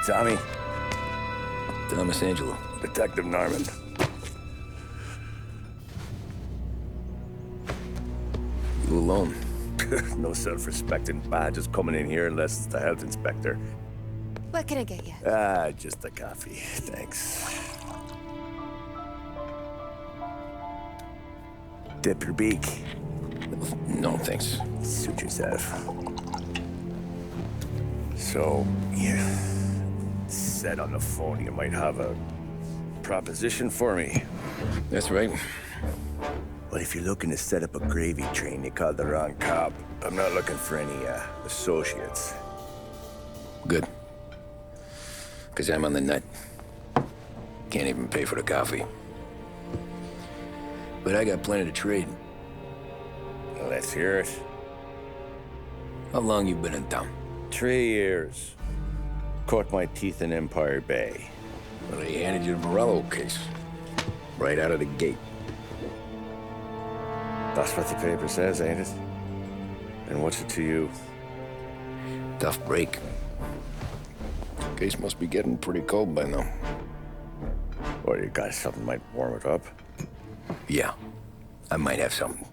Tommy. Thomas Angelo. Detective Norman. You alone? No self-respecting badges coming in here unless it's the health inspector. What can I get you? Just a coffee. Thanks. Dip your beak. No, thanks. Suit yourself. So, you said on the phone you might have a proposition for me. That's right. Well, if you're looking to set up a gravy train, you called the wrong cop. I'm not looking for any, associates. Good. Because I'm on the nut. Can't even pay for the coffee. But I got plenty to trade. Well, let's hear it. How long you been in town? 3 years. Caught my teeth in Empire Bay. Well, they handed you the Morello case. Right out of the gate. That's what the paper says, ain't it? And what's it to you? Tough break. Case must be getting pretty cold by now. Or you got something might warm it up? Yeah, I might have something.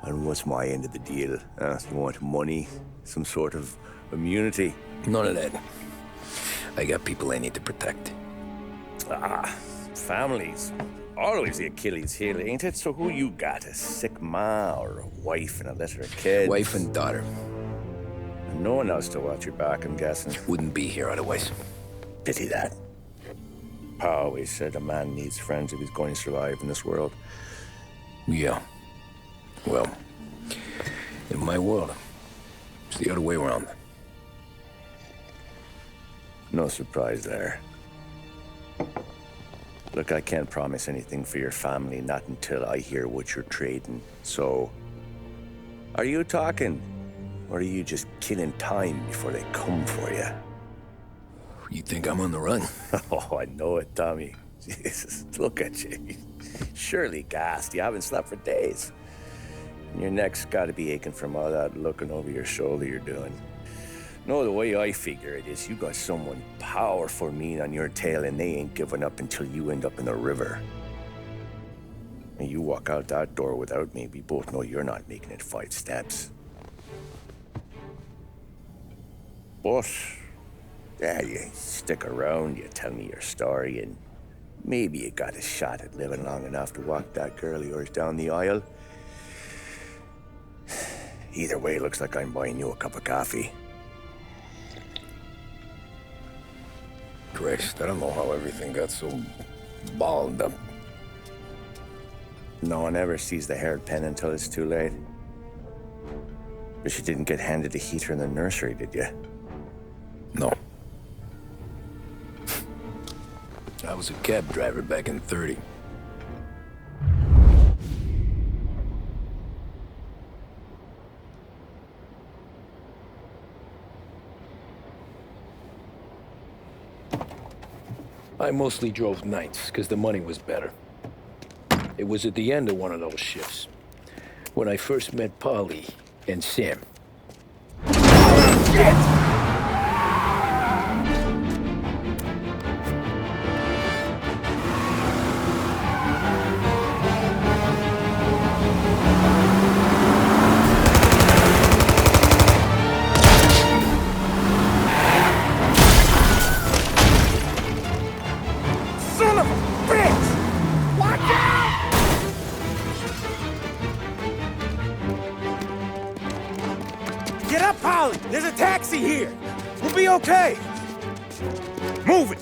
And what's my end of the deal? You want money? Some sort of immunity? None of that. I got people I need to protect. Families. Always the Achilles heel, ain't it? So who you got? A sick ma or a wife and a litter of kids? Wife and daughter. And no one else to watch your back, I'm guessing. Wouldn't be here otherwise. Pity that. Pa always said a man needs friends if he's going to survive in this world. Yeah. Well, in my world, it's the other way around. No surprise there. Look, I can't promise anything for your family, not until I hear what you're trading. So, are you talking? Or are you just killing time before they come for you? You think I'm on the run? Oh, I know it, Tommy. Jesus, look at you. Surely gassed. You haven't slept for days. And your neck's got to be aching from all that looking over your shoulder you're doing. No, the way I figure it is you got someone powerful mean on your tail and they ain't giving up until you end up in the river. And you walk out that door without me, we both know you're not making it 5 steps. But, yeah, you stick around, you tell me your story, and maybe you got a shot at living long enough to walk that girl of yours down the aisle. Either way, looks like I'm buying you a cup of coffee. Christ, I don't know how everything got so balled up. No one ever sees the haired pen until it's too late. But you didn't get handed a heater in the nursery, did you? No. I was a cab driver back in '30. I mostly drove nights, because the money was better. It was at the end of one of those shifts, when I first met Polly and Sam. Shit! Son of a bitch! Watch out! Get up, Polly! There's a taxi here! We'll be okay! Move it!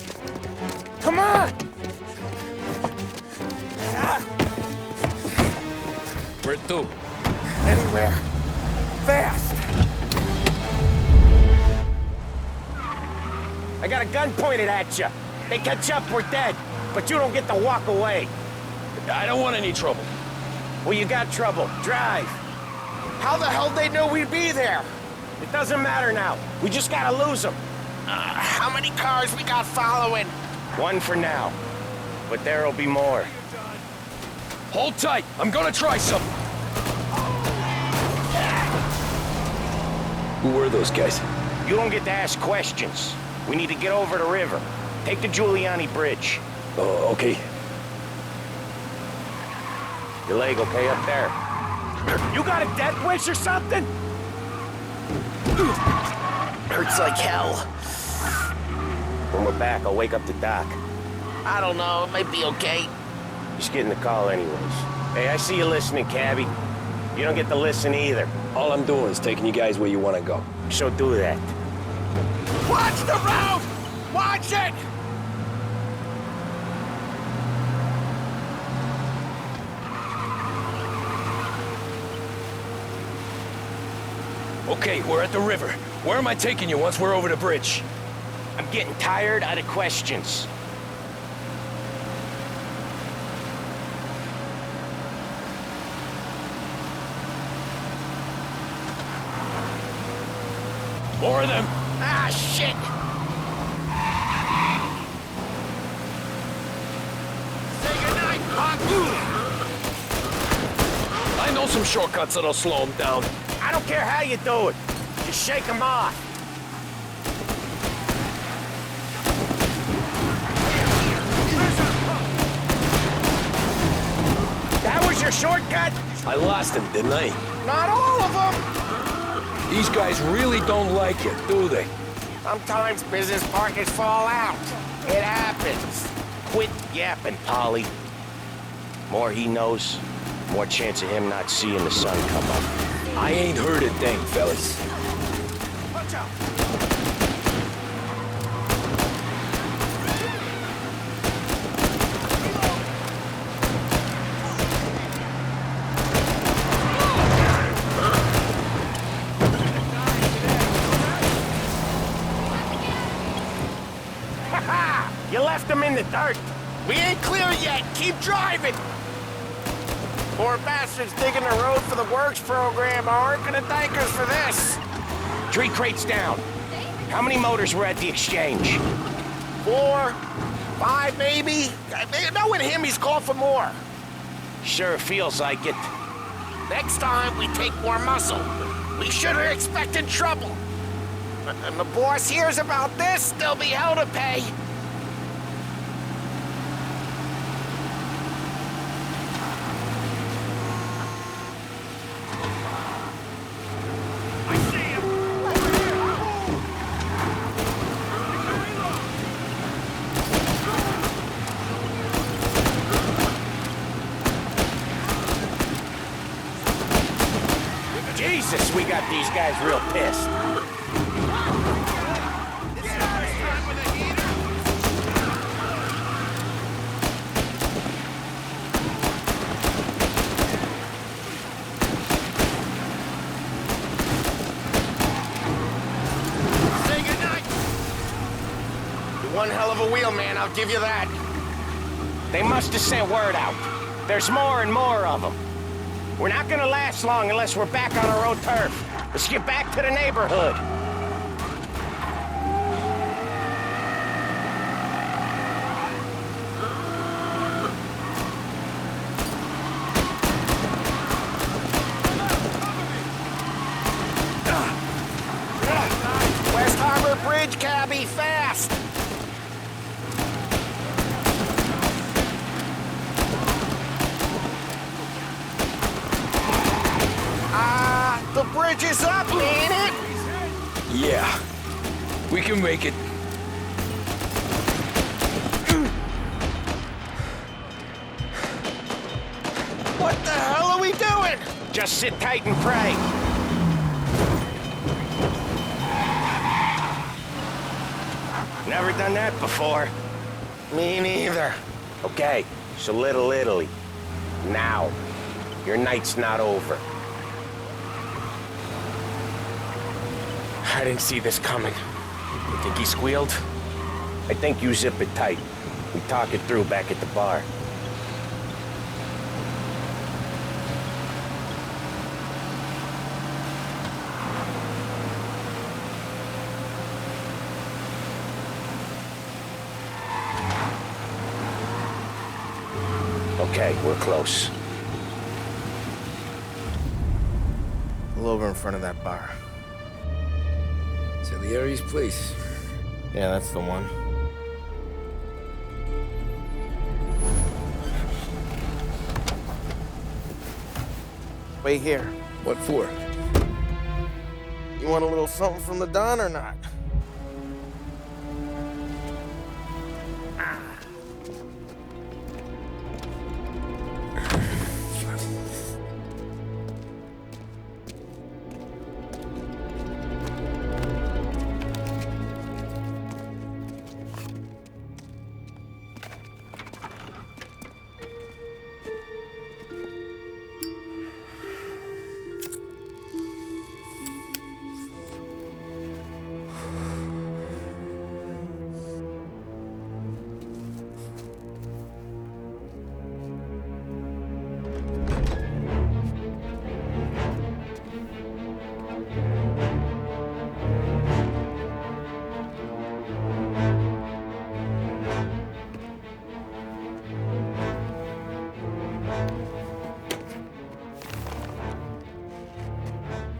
Come on! Where to? Anywhere. Fast! I got a gun pointed at you. They catch up, we're dead. But you don't get to walk away. I don't want any trouble. Well, you got trouble. Drive. How the hell they know we'd be there? It doesn't matter now. We just gotta lose them. How many cars we got following? One for now. But there'll be more. Hold tight. I'm gonna try something. Who were those guys? You don't get to ask questions. We need to get over the river. Take the Giuliani Bridge. Oh, okay. Your leg okay up there? You got a death wish or something? Hurts like hell. When we're back, I'll wake up the doc. I don't know, it might be okay. Just getting the call anyways. Hey, I see you listening, cabbie. You don't get to listen either. All I'm doing is taking you guys where you want to go. So do that. Watch the road! Watch it! Okay, we're at the river. Where am I taking you once we're over the bridge? I'm getting tired of the questions. More of them. Ah, shit! Say goodnight, Pop! I know some shortcuts that'll slow them down. I don't care how you do it. Just shake them off. That was your shortcut? I lost him, didn't I? Not all of them. These guys really don't like it, do they? Sometimes business partners fall out. It happens. Quit yapping, Polly. More he knows, more chance of him not seeing the sun come up. I ain't heard a thing, fellas. Watch out! You left them in the dirt. We ain't clear yet! Keep driving! Poor bastards digging the road for the works program aren't gonna thank us for this. 3 crates down. How many motors were at the exchange? 4, 5 maybe? Knowing him, he's called for more. Sure feels like it. Next time, we take more muscle. We should have expected trouble. And the boss hears about this, there'll be hell to pay. Jesus, we got these guys real pissed. Say goodnight. You're one hell of a wheel, man, I'll give you that. They must have sent word out. There's more and more of them. We're not gonna last long unless we're back on our own turf. Let's get back to the neighborhood. West Harbor Bridge, cabbie, fast! The bridge is up, ain't it? Yeah. We can make it. What the hell are we doing? Just sit tight and pray. Never done that before. Me neither. Okay, so Little Italy. Now. Your night's not over. I didn't see this coming. You think he squealed? I think you zip it tight. We talk it through back at the bar. Okay, we're close. Pull over in front of that bar. Salieri's place. Yeah, that's the one. Wait here. What for? You want a little something from the Don or not?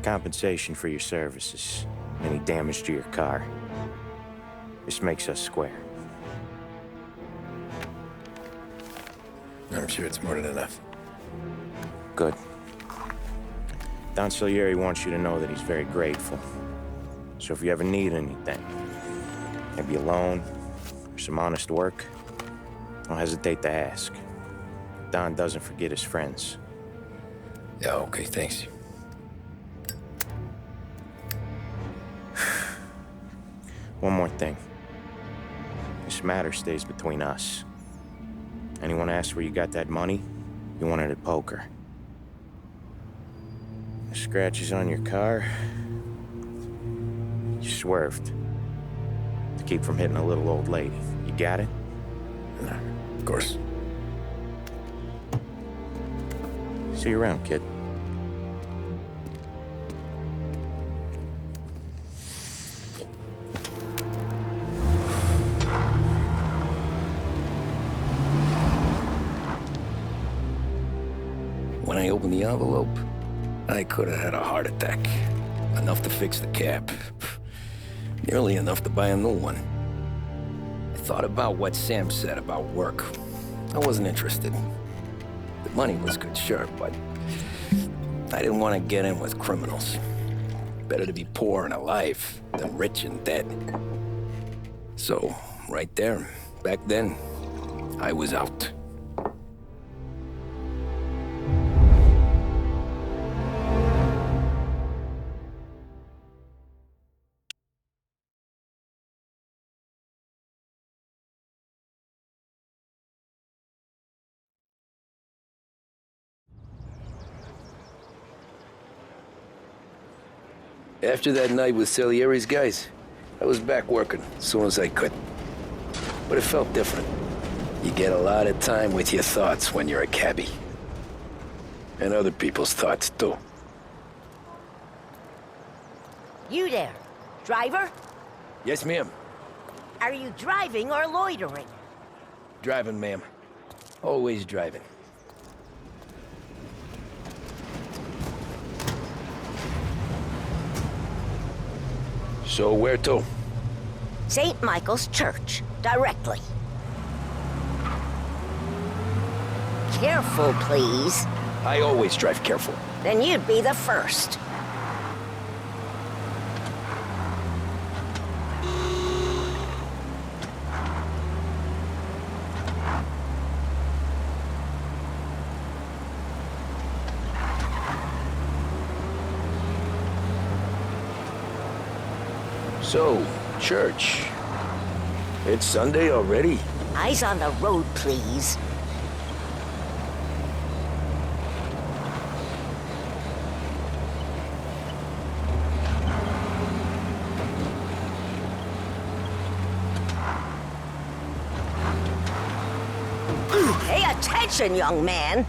Compensation for your services. Any damage to your car. This makes us square. I'm sure it's more than enough. Good. Don Salieri wants you to know that he's very grateful. So if you ever need anything, maybe a loan or some honest work, don't hesitate to ask. Don doesn't forget his friends. Yeah, okay, thanks. One more thing. This matter stays between us. Anyone asks where you got that money, you won it at poker. The scratches on your car, you swerved to keep from hitting a little old lady. You got it? No, of course. See you around, kid. When I opened the envelope, I could have had a heart attack. Enough to fix the cab. Nearly enough to buy a new one. I thought about what Sam said about work. I wasn't interested. The money was good, sure, but I didn't want to get in with criminals. Better to be poor and alive than rich and dead. So, right there, back then, I was out. After that night with Salieri's guys, I was back working as soon as I could. But it felt different. You get a lot of time with your thoughts when you're a cabbie. And other people's thoughts, too. You there, driver? Yes, ma'am. Are you driving or loitering? Driving, ma'am. Always driving. So where to? St. Michael's Church, directly. Careful, please. I always drive careful. Then you'd be the first. So, church. It's Sunday already? Eyes on the road, please. Pay attention, young man.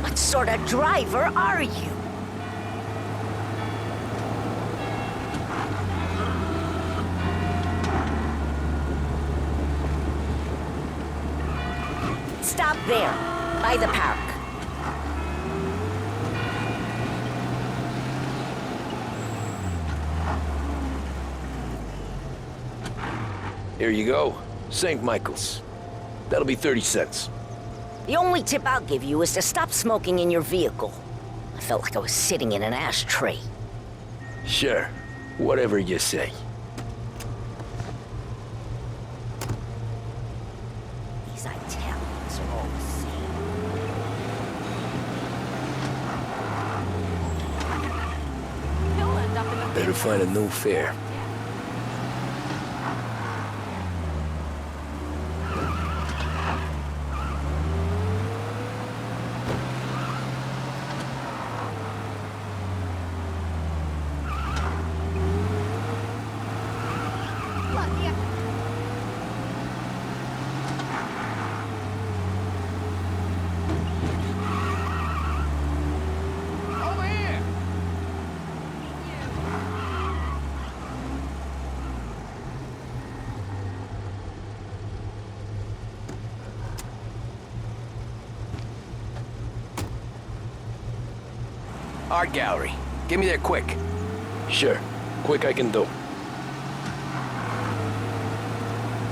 What sort of driver are you? stop there, by the park. Here you go. St. Michael's. That'll be 30 cents. The only tip I'll give you is to stop smoking in your vehicle. I felt like I was sitting in an ashtray. Sure. Whatever you say. These Italians are all the same. He'll end up in the Better find a new fare. Art gallery. Get me there quick. Sure. Quick I can do.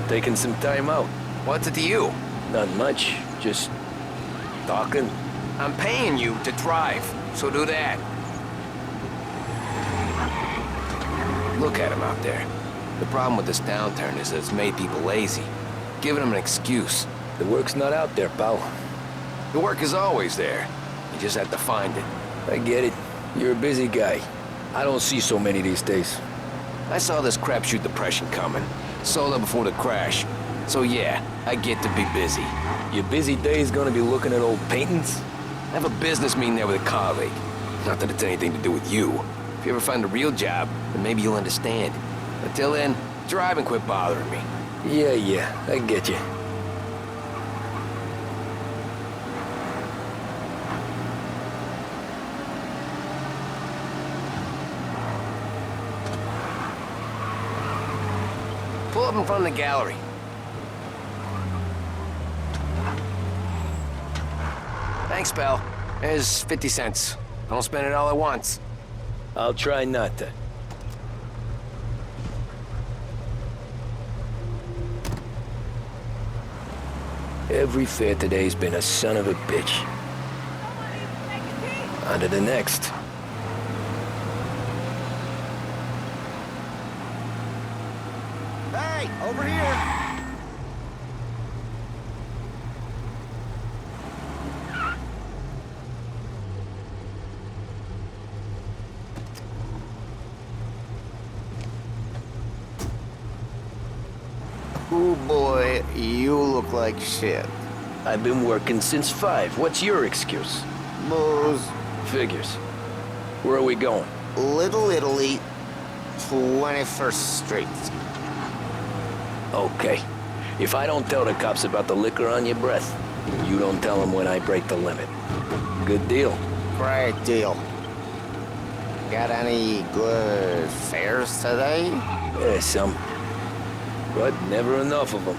Taking some time out. What's it to you? Not much. Just talking. I'm paying you to drive, so do that. Look at him out there. The problem with this downturn is that it's made people lazy, giving them an excuse. The work's not out there, pal. The work is always there. You just have to find it. I get it. You're a busy guy. I don't see so many these days. I saw this crapshoot depression coming. Sold up before the crash. So yeah, I get to be busy. Your busy day's gonna be looking at old paintings? I have a business meeting there with a colleague. Not that it's anything to do with you. If you ever find a real job, then maybe you'll understand. Until then, drive and quit bothering me. Yeah, I get you. Pull up in front of the gallery. Thanks, pal. There's 50 cents. Don't spend it all at once. I'll try not to. Every fare today's been a son of a bitch. On to the next. Hey, over here! Ooh boy, you look like shit. I've been working since 5. What's your excuse? Booze. Figures. Where are we going? Little Italy, 21st Street. Okay. If I don't tell the cops about the liquor on your breath, you don't tell them when I break the limit. Good deal. Great deal. Got any good fares today? Yeah, some. But never enough of them.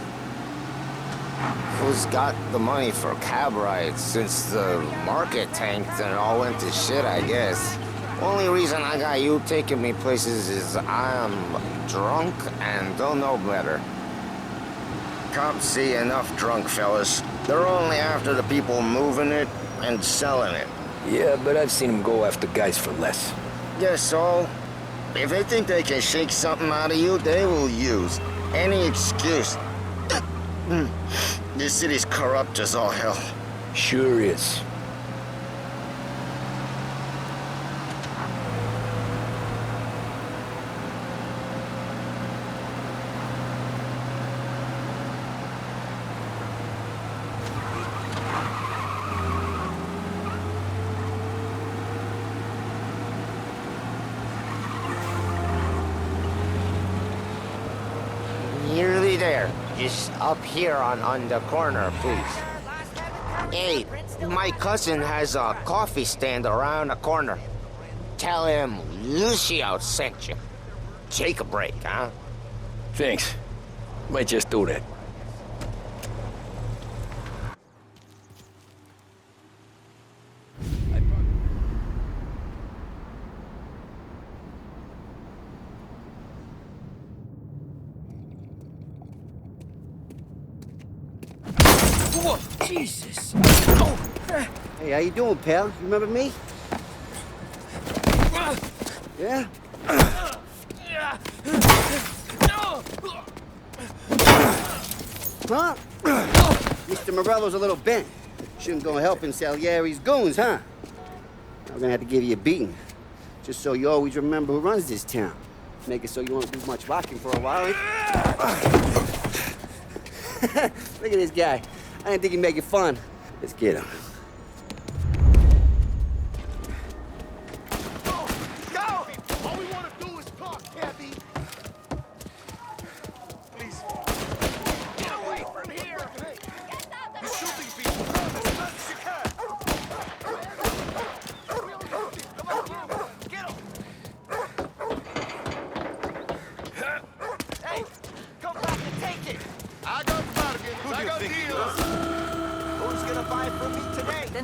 Who's got the money for cab rides since the market tanked and all went to shit, I guess? Only reason I got you taking me places is I'm drunk and don't know better. Cops see enough drunk fellas. They're only after the people moving it and selling it. Yeah, but I've seen them go after guys for less. Yes, so if they think they can shake something out of you, they will use any excuse. This city's corrupt as all hell. Sure is. Nearly there. Just up here on the corner, please. Hey, my cousin has a coffee stand around the corner. Tell him Lucio sent you. Take a break, huh? Thanks. Might just do that. Jesus. Hey, how you doing, pal? You remember me? Yeah? Huh? Mr. Morello's a little bent. Shouldn't go helping Salieri's goons, huh? I'm gonna have to give you a beating. Just so you always remember who runs this town. Make it so you won't do much rocking for a while. Look at this guy. I didn't think he'd make it fun. Let's get him.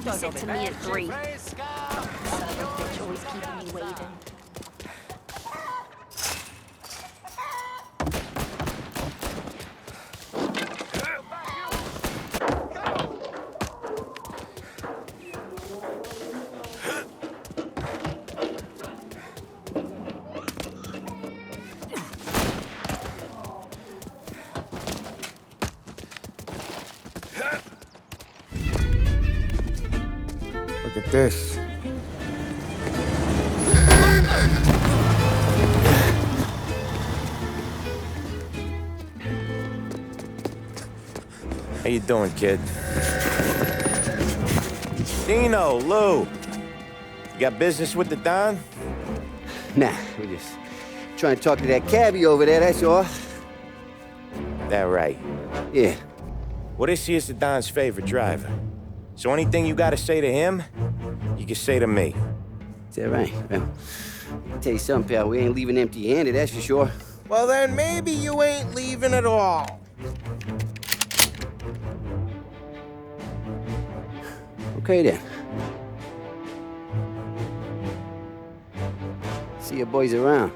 He said to me at 3. Son of a bitch always keeping me waiting. Look at this. How you doing, kid? Dino, Lou. You got business with the Don? Nah, we're just trying to talk to that cabbie over there, that's all. That right. Yeah. Well, this here's the Don's favorite driver. So anything you gotta say to him, you can say to me. Is that right? Well, I'll tell you something, pal. We ain't leaving empty-handed, that's for sure. Well, then maybe you ain't leaving at all. Okay, then. See your boys around.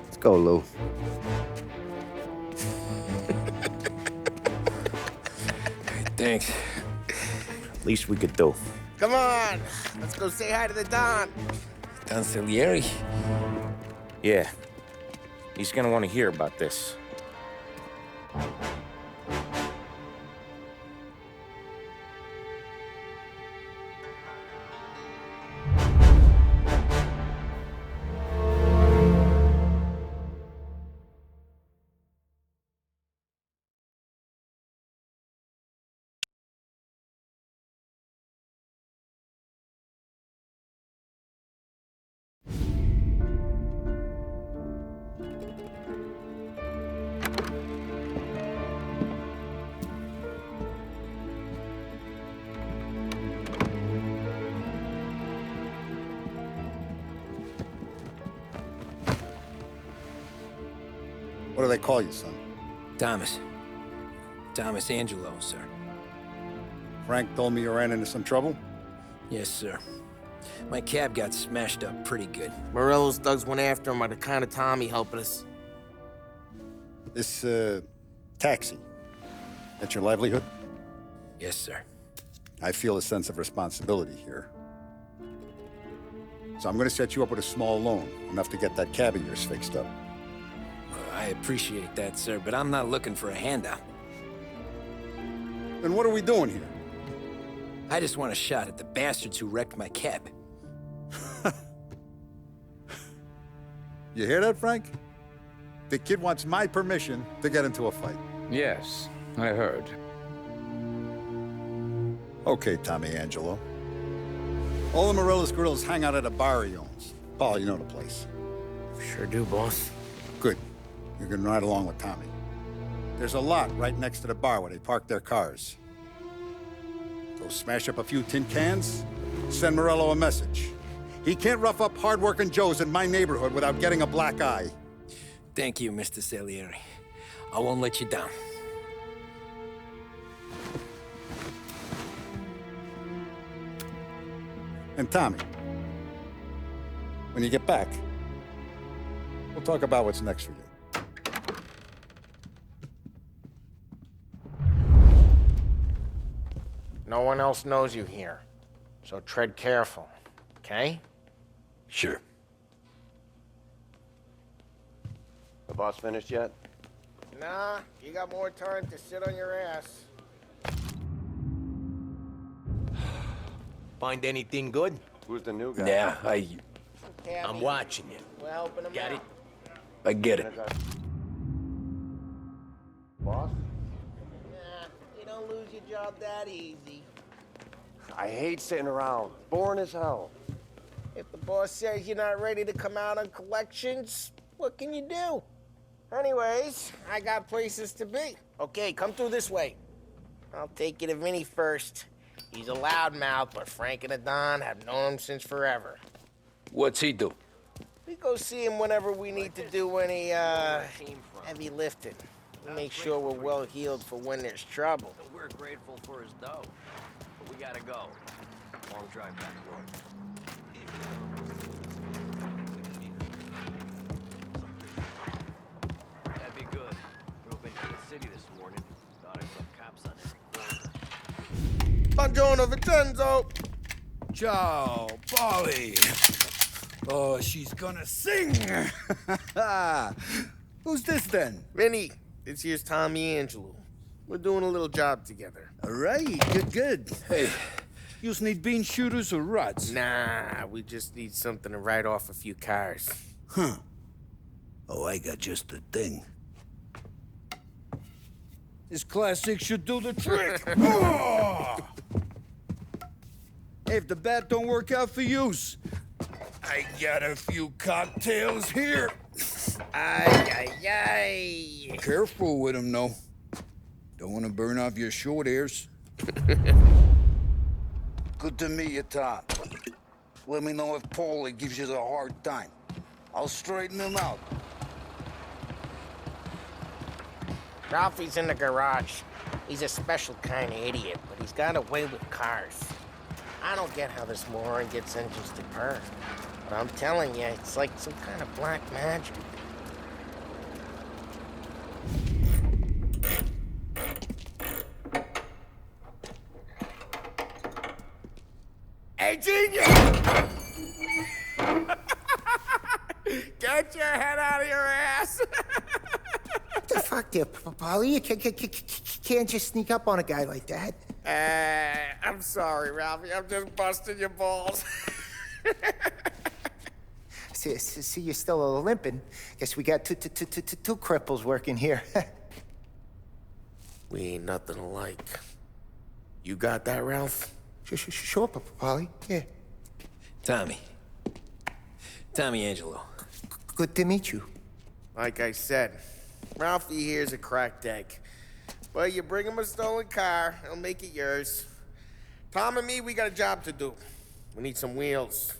Let's go, Lou. Thanks. Least we could do. Come on, let's go say hi to the Don. Don Salieri? Yeah. He's gonna want to hear about this. What do they call you, son? Thomas. Thomas Angelo, sir. Frank told me you ran into some trouble? Yes, sir. My cab got smashed up pretty good. Morello's thugs went after him on account of Tommy helping us. This, taxi. That's your livelihood? Yes, sir. I feel a sense of responsibility here. So I'm gonna set you up with a small loan, enough to get that cab of yours fixed up. I appreciate that, sir, but I'm not looking for a handout. Then what are we doing here? I just want a shot at the bastards who wrecked my cab. You hear that, Frank? The kid wants my permission to get into a fight. Yes, I heard. Okay, Tommy Angelo. All the Morello's girls hang out at a bar he owns. Paul, you know the place. Sure do, boss. Good. You can ride along with Tommy. There's a lot right next to the bar where they park their cars. Go smash up a few tin cans, send Morello a message. He can't rough up hard-working Joes in my neighborhood without getting a black eye. Thank you, Mr. Salieri. I won't let you down. And Tommy, when you get back, we'll talk about what's next for you. No one else knows you here. So tread careful, okay? Sure. The boss finished yet? Nah, you got more time to sit on your ass. Find anything good? Who's the new guy? Yeah, I'm watching you. We're helping him Got out. it? I get it. Boss? Nah, you don't lose your job that easy. I hate sitting around. Boring as hell. If the boss says you're not ready to come out on collections, what can you do? Anyways, I got places to be. Okay, come through this way. I'll take you to Vinny first. He's a loudmouth, but Frank and the Don have known him since forever. What's he do? We go see him whenever we need to do any, heavy lifting. We make sure we're well healed for when there's trouble. We're grateful for his dough, but we gotta go. Long drive back to work. That'd be good. Drove into the city this morning. Thought I saw cops on every corner. Buongiorno, Vincenzo! Ciao, Polly. Oh, she's gonna sing. Who's this then? Vinny, this here's Tommy Angelo. We're doing a little job together. All right, good. Hey, you need bean shooters or rods? Nah, we just need something to write off a few cars. Huh. Oh, I got just the thing. This classic should do the trick. Oh! Hey, if the bat don't work out for yous, I got a few cocktails here. Ay, ay, ay. Careful with them, though. Don't want to burn off your short hairs. Good to meet you, Tom. Let me know if Paulie gives you the hard time. I'll straighten him out. Ralphie's in the garage. He's a special kind of idiot, but he's got a way with cars. I don't get how this moron gets engines to purr. But I'm telling you, it's like some kind of black magic. Hey, genius! Get your head out of your ass! What the fuck there, Polly? You can't just sneak up on a guy like that. I'm sorry, Ralphie. I'm just busting your balls. See, you're still limping. Guess we got two cripples working here. We ain't nothing alike. You got that, Ralph? Sure, Polly. Yeah. Tommy Angelo. Good to meet you. Like I said, Ralphie here's a cracked egg. But you bring him a stolen car, he'll make it yours. Tom and me, we got a job to do. We need some wheels.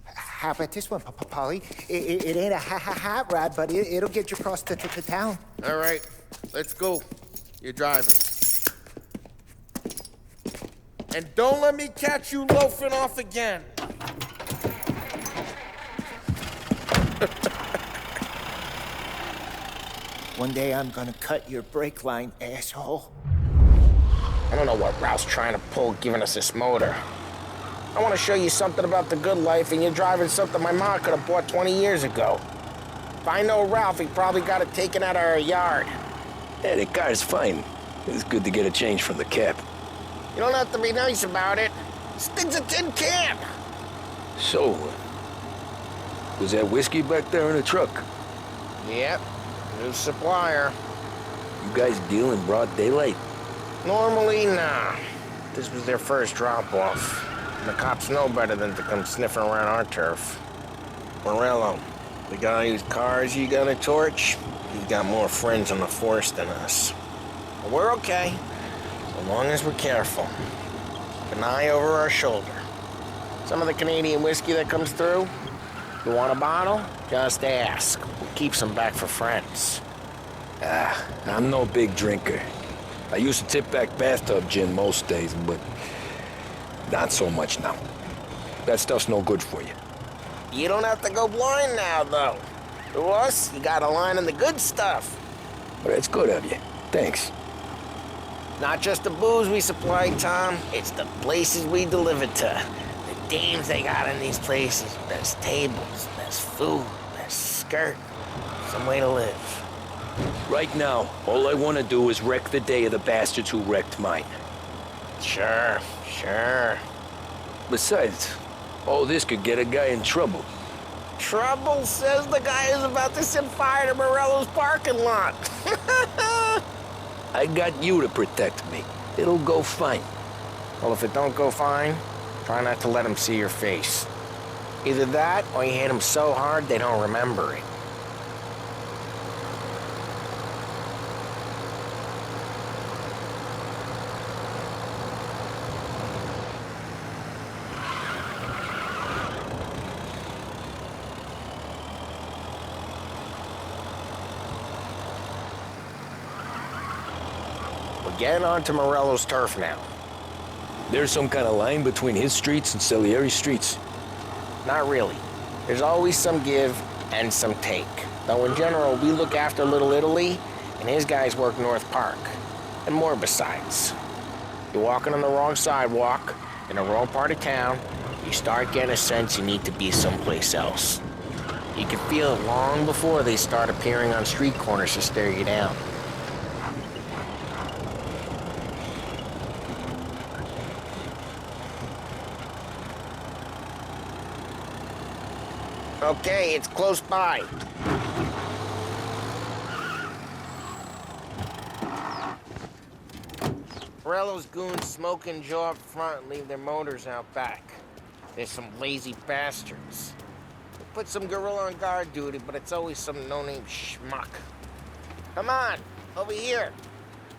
How about this one, Polly? It ain't a hot rod, but it'll get you across to town. All right, let's go. You're driving. And don't let me catch you loafing off again. One day I'm gonna cut your brake line, asshole. I don't know what Ralph's trying to pull giving us this motor. I want to show you something about the good life, and you're driving something my mom could have bought 20 years ago. If I know Ralph, he probably got it taken out of our yard. Yeah, the car's fine. It's good to get a change from the cap. You don't have to be nice about it. This thing's a tin can. So, was that whiskey back there in the truck? Yep, new supplier. You guys deal in broad daylight? Normally, nah. This was their first drop-off. The cops know better than to come sniffing around our turf. Morello, the guy whose cars you got a torch, he's got more friends on the force than us. But we're okay, as long as we're careful. Keep an eye over our shoulder. Some of the Canadian whiskey that comes through, you want a bottle? Just ask. We'll keep some back for friends. I'm no big drinker. I used to tip back bathtub gin most days, but not so much now. That stuff's no good for you. You don't have to go blind now, though. To us, you got a line in the good stuff. But it's good of you. Thanks. not just the booze we supply, Tom. It's the places we deliver to. The dames they got in these places. There's tables, there's food, there's skirt. Some way to live. Right now, all I want to do is wreck the day of the bastards who wrecked mine. Sure. Besides, all this could get a guy in trouble. Trouble, says the guy who's about to set fire to Morello's parking lot. I got you to protect me. It'll go fine. Well, if it don't go fine, try not to let them see your face. Either that, or you hit them so hard they don't remember it. We're getting onto Morello's turf now. There's some kind of line between his streets and Salieri's streets. Not really. There's always some give and some take. Though in general, we look after Little Italy, and his guys work North Park. And more besides. You're walking on the wrong sidewalk, in the wrong part of town, you start getting a sense you need to be someplace else. You can feel it long before they start appearing on street corners to stare you down. Okay, it's close by. Morello's goons smoke and jaw up front and leave their motors out back. There's some lazy bastards. They put some gorilla on guard duty, but it's always some no-name schmuck. Come on, over here.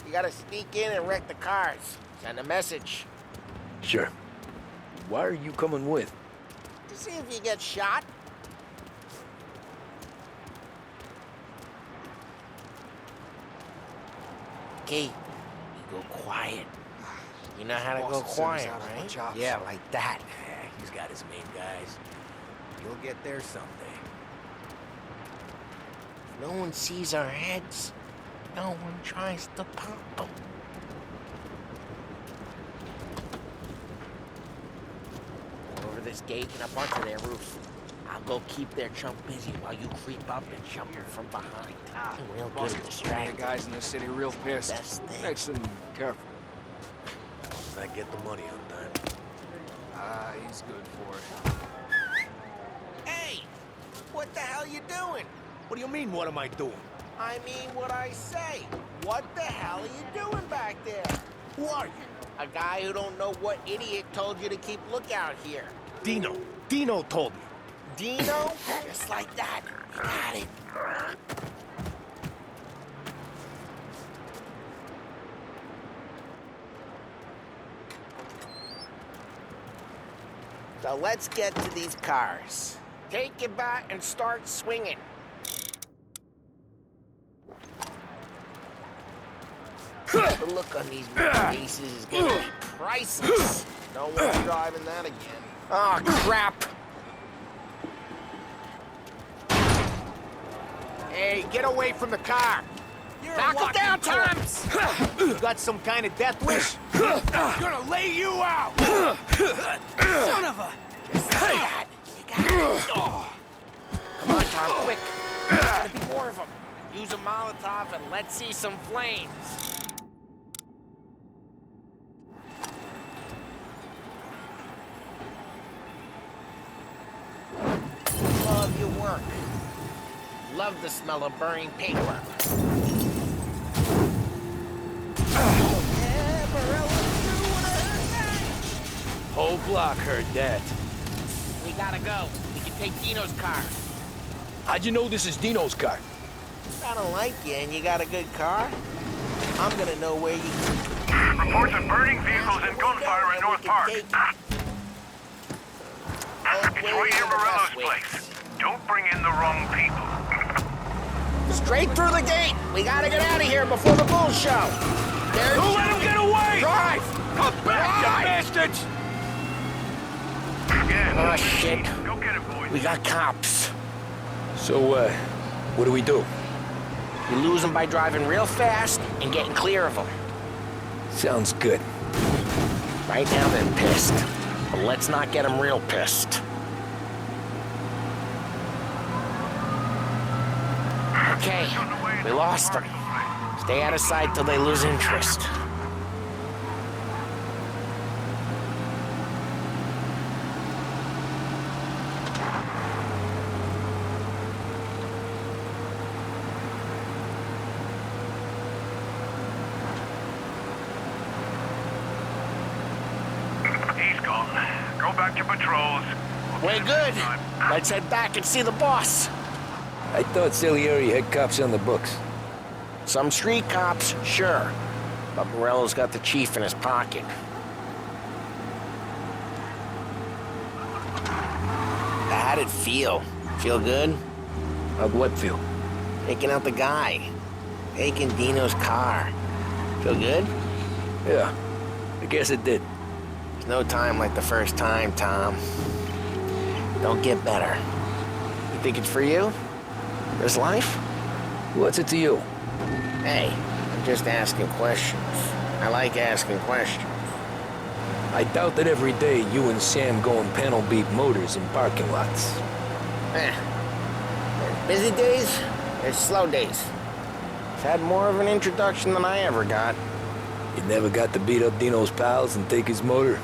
You gotta sneak in and wreck the cars. Send a message. Sure. Why are you coming with? To see if you get shot. Okay, you go quiet. You know how to go quiet, right? Yeah, like that. He's got his main guys. You'll get there someday. If no one sees our heads, no one tries to pop them. Over this gate and up onto their roof. I'll go keep their chump busy while you creep up and jump her from behind. Real good at distracting. Guys in the city real pissed. Best thing. Makes them careful. I get the money on time. He's good for it. Hey! What the hell you doing? What do you mean, what am I doing? I mean what I say. What the hell are you doing back there? Who are you? A guy who don't know what idiot told you to keep lookout here. Dino. Dino told me. Dino? Just like that. You got it. So let's get to these cars. Take your bat and start swinging. The look on these faces is gonna be priceless. No one's driving that again. Oh, crap. Hey, get away from the car. Knock him down, Tom's! You got some kind of death wish? I'm gonna lay you out! Son of a... Just like that. You got it. Oh. Come on, Tom, quick. There's gotta be more of them. Use a Molotov and let's see some flames. Love your work. Love the smell of burning paper. Whole block heard that. We gotta go. We can take Dino's car. How'd you know this is Dino's car? I don't like you and you got a good car. I'm gonna know where you... Reports of burning vehicles and gunfire in North Park. It's right near Morello's place. Don't bring in the wrong people. Straight through the gate. We gotta get out of here before the bulls show. There's... Don't let him get away! Drive! Come back, you bastards! Yeah. Oh, shit. Go get it, boys. We got cops. So, what do we do? We lose them by driving real fast and getting clear of them. Sounds good. Right now they're pissed, but let's not get them real pissed. Okay, we lost them. Stay out of sight till they lose interest. He's gone. Go back to patrols. We're good. Let's head back and see the boss. I thought Salieri had cops on the books. Some street cops, sure. But Morello's got the chief in his pocket. How'd it feel? Feel good? How'd what feel? Taking out the guy. Taking Dino's car. Feel good? Yeah, I guess it did. There's no time like the first time, Tom. Don't get better. You think it's for you? This life? What's it to you? Hey, I'm just asking questions. I like asking questions. I doubt that every day you and Sam go and panel beat motors in parking lots. There's busy days, there's slow days. I've had more of an introduction than I ever got. You never got to beat up Dino's pals and take his motor?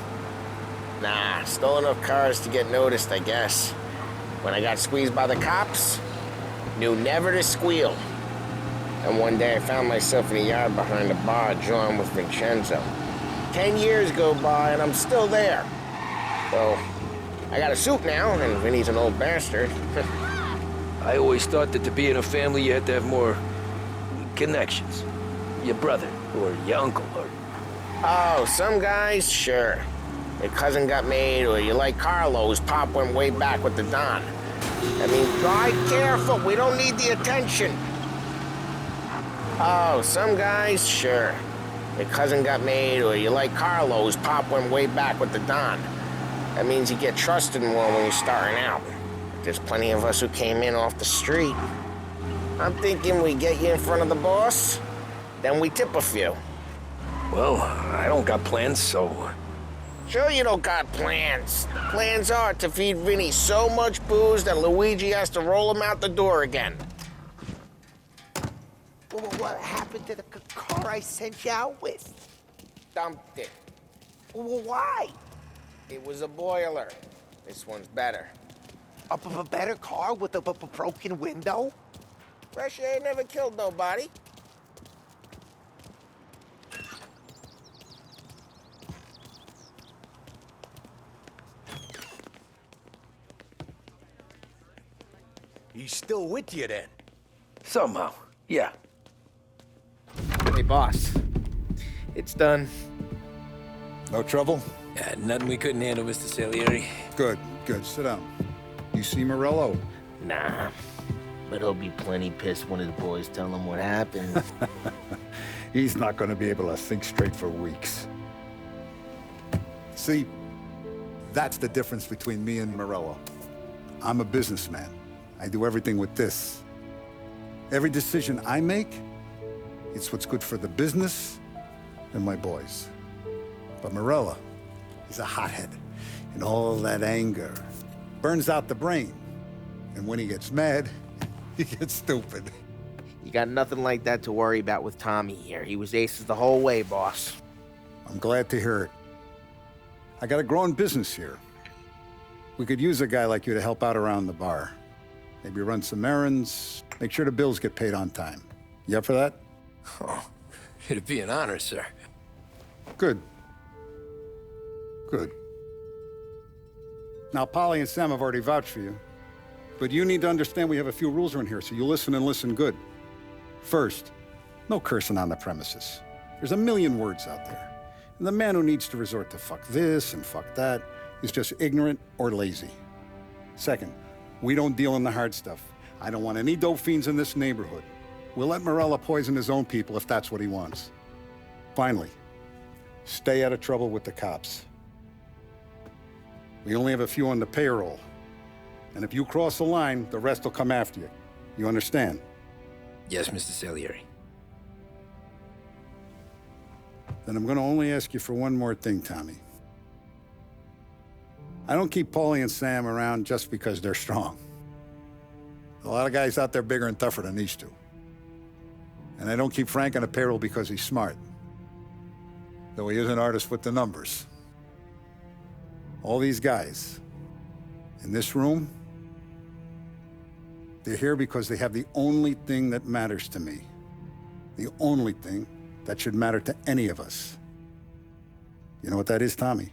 Nah, stole enough cars to get noticed, I guess. When I got squeezed by the cops, knew never to squeal. And one day I found myself in a yard behind a bar drawing with Vincenzo. 10 years go by and I'm still there. So, I got a suit now, and Vinny's an old bastard. I always thought that to be in a family you had to have more connections. Your brother, or your uncle, or... Oh, some guys, sure. Your cousin got made, or you like Carlos, Pop went way back with the Don. I mean, drive careful, we don't need the attention. Oh, some guys, sure. Your cousin got made, or you like Carlos, Pop went way back with the Don. That means you get trusted more when you're starting out. There's plenty of us who came in off the street. I'm thinking we get you in front of the boss, then we tip a few. Well, I don't got plans, so... Sure you don't got plans. Plans are to feed Vinny so much booze that Luigi has to roll him out the door again. What happened to the car I sent you out with? Dumped it. Why? It was a boiler. This one's better. A better car with a broken window? Fresh air never killed nobody. He's still with you then? Somehow, yeah. Hey, boss. It's done. No trouble? Yeah, nothing we couldn't handle, Mr. Salieri. Good, good. Sit down. You see Morello? Nah. But he'll be plenty pissed when his boys tell him what happened. He's not going to be able to think straight for weeks. See, that's the difference between me and Morello. I'm a businessman. I do everything with this. Every decision I make, it's what's good for the business and my boys. But Morello, he's a hothead, and all that anger burns out the brain. And when he gets mad, he gets stupid. You got nothing like that to worry about with Tommy here. He was aces the whole way, boss. I'm glad to hear it. I got a growing business here. We could use a guy like you to help out around the bar. Maybe run some errands, make sure the bills get paid on time. You up for that? Oh, it'd be an honor, sir. Good. Good. Now, Polly and Sam have already vouched for you. But you need to understand we have a few rules around here, so you listen and listen good. First, no cursing on the premises. There's a million words out there. And the man who needs to resort to fuck this and fuck that is just ignorant or lazy. Second, we don't deal in the hard stuff. I don't want any dope fiends in this neighborhood. We'll let Morello poison his own people if that's what he wants. Finally, stay out of trouble with the cops. We only have a few on the payroll. And if you cross the line, the rest will come after you. You understand? Yes, Mr. Salieri. Then I'm gonna only ask you for one more thing, Tommy. I don't keep Paulie and Sam around just because they're strong. A lot of guys out there bigger and tougher than these two. And I don't keep Frank on the payroll because he's smart. Though he is an artist with the numbers. All these guys in this room, they're here because they have the only thing that matters to me. The only thing that should matter to any of us. You know what that is, Tommy?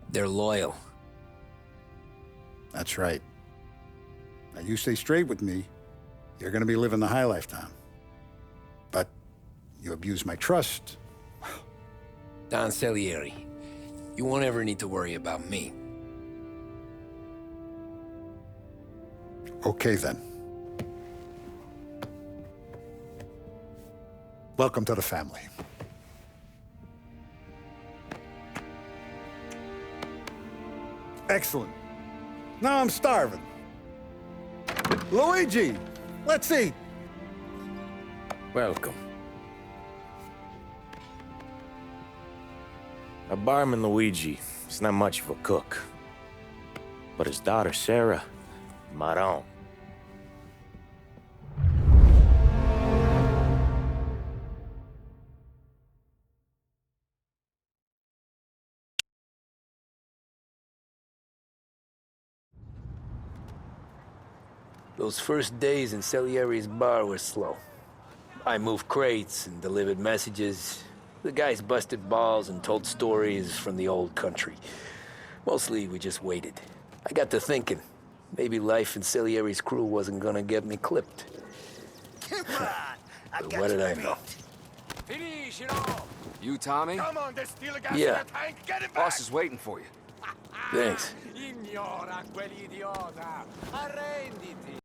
They're loyal. That's right. Now, you stay straight with me, you're gonna be living the high life, Tom. But you abuse my trust. Don Salieri, you won't ever need to worry about me. Okay, then. Welcome to the family. Excellent. Now I'm starving. Luigi, let's eat. Welcome. Our barman Luigi is not much of a cook. But his daughter Sarah, Maron. Those first days in Salieri's bar were slow. I moved crates and delivered messages. The guys busted balls and told stories from the old country. Mostly, we just waited. I got to thinking, maybe life in Salieri's crew wasn't gonna get me clipped. Come on! But what did I know? Finish it all! You, Tommy? Come on, there's still a gas Yeah. in the tank. Get it back! Boss is waiting for you. Thanks. Ignora quell'idiota! Arrenditi!